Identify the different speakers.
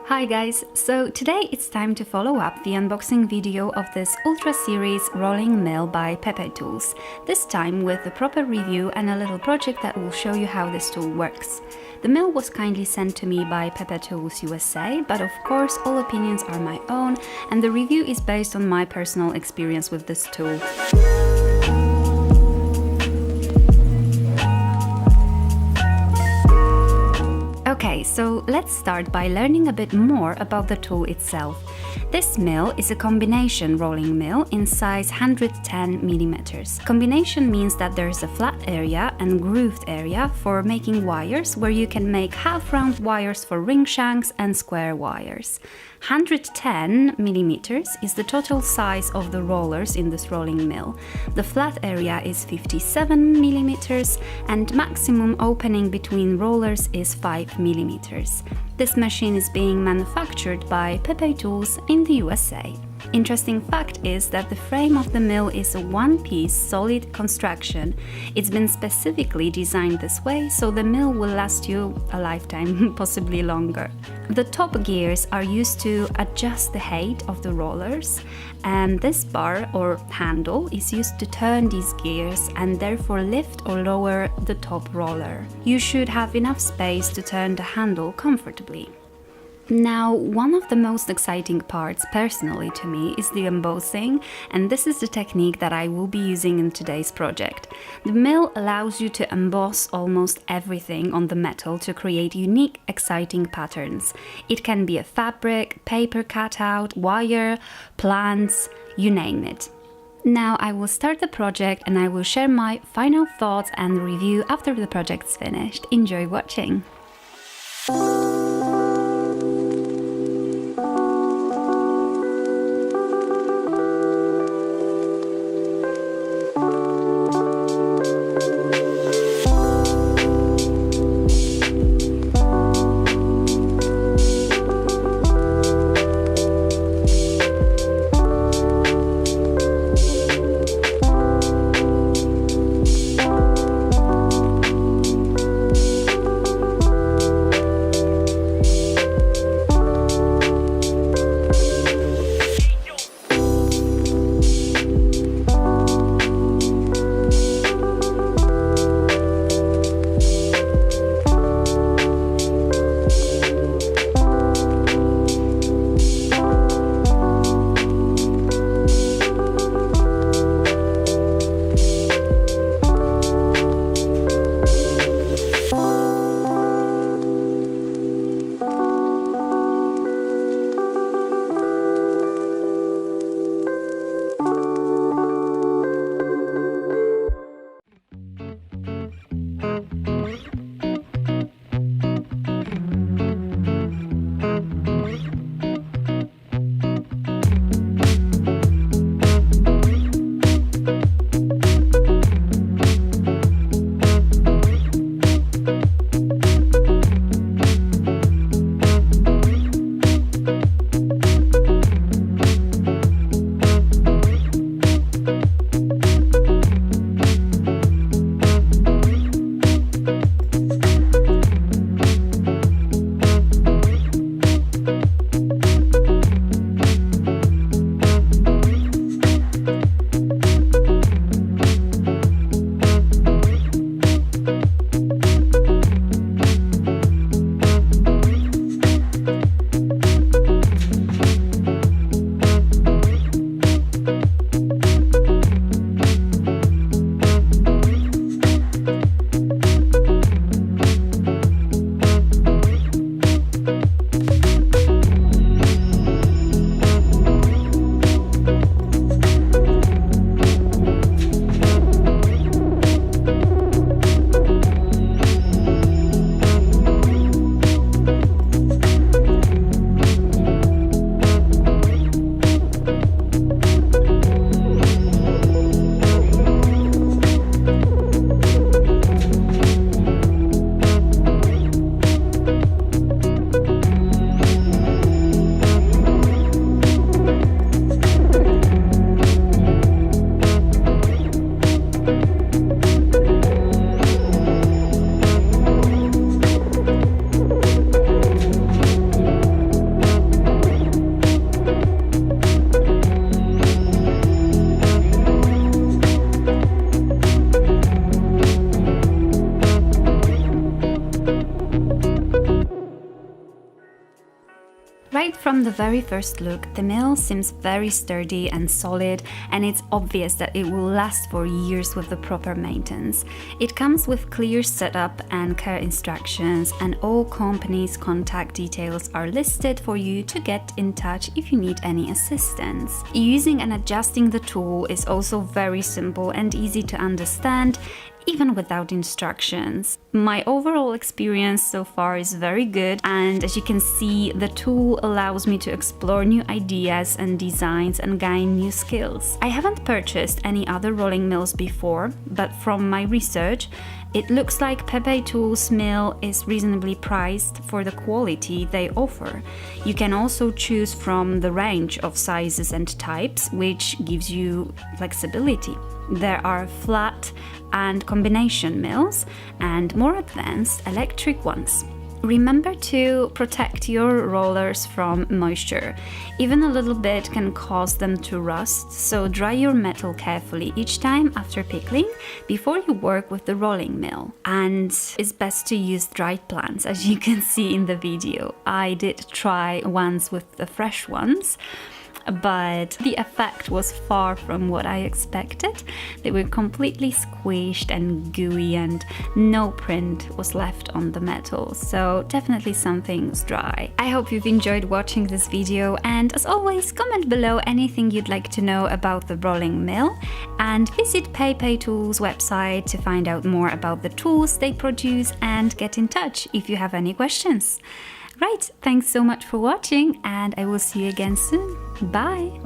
Speaker 1: Hi guys, so today it's time to follow up the unboxing video of this Ultra Series rolling mill by Pepetools, this time with a proper review and a little project that will show you how this tool works. The mill was kindly sent to me by Pepetools USA, but of course all opinions are my own and the review is based on my personal experience with this tool. Okay, so let's start by learning a bit more about the tool itself. This mill is a combination rolling mill in size 110 mm. Combination means that there's a flat area and grooved area for making wires, where you can make half-round wires for ring shanks and square wires. 110 mm is the total size of the rollers in this rolling mill. The flat area is 57 mm and maximum opening between rollers is 5 mm. This machine is being manufactured by Pepetools in the USA. Interesting fact is that the frame of the mill is a one-piece solid construction. It's been specifically designed this way, so the mill will last you a lifetime, possibly longer. The top gears are used to adjust the height of the rollers, and this bar or handle is used to turn these gears and therefore lift or lower the top roller. You should have enough space to turn the handle comfortably. Now, one of the most exciting parts personally to me is the embossing, and this is the technique that I will be using in today's project. The mill allows you to emboss almost everything on the metal to create unique, exciting patterns. It can be a fabric, paper cutout, wire, plants, you name it. Now I will start the project and I will share my final thoughts and review after the project's finished. Enjoy watching! Right from the very first look, the mill seems very sturdy and solid, and it's obvious that it will last for years with the proper maintenance. It comes with clear setup and care instructions, and all companies' contact details are listed for you to get in touch if you need any assistance. Using and adjusting the tool is also very simple and easy to understand, even without instructions. My overall experience so far is very good, and as you can see, the tool allows me to explore new ideas and designs and gain new skills. I haven't purchased any other rolling mills before, but from my research, it looks like Pepetools mill is reasonably priced for the quality they offer. You can also choose from the range of sizes and types, which gives you flexibility. There are flat and combination mills and more advanced electric ones. Remember to protect your rollers from moisture. Even a little bit can cause them to rust, so dry your metal carefully each time after pickling before you work with the rolling mill. And it's best to use dried plants, as you can see in the video. I did try once with the fresh ones, but the effect was far from what I expected. They were completely squished and gooey, and no print was left on the metal, so definitely something's dry. I hope you've enjoyed watching this video, and as always, comment below anything you'd like to know about the rolling mill, and visit Pepetools website to find out more about the tools they produce and get in touch if you have any questions. Right, thanks so much for watching, and I will see you again soon. Bye!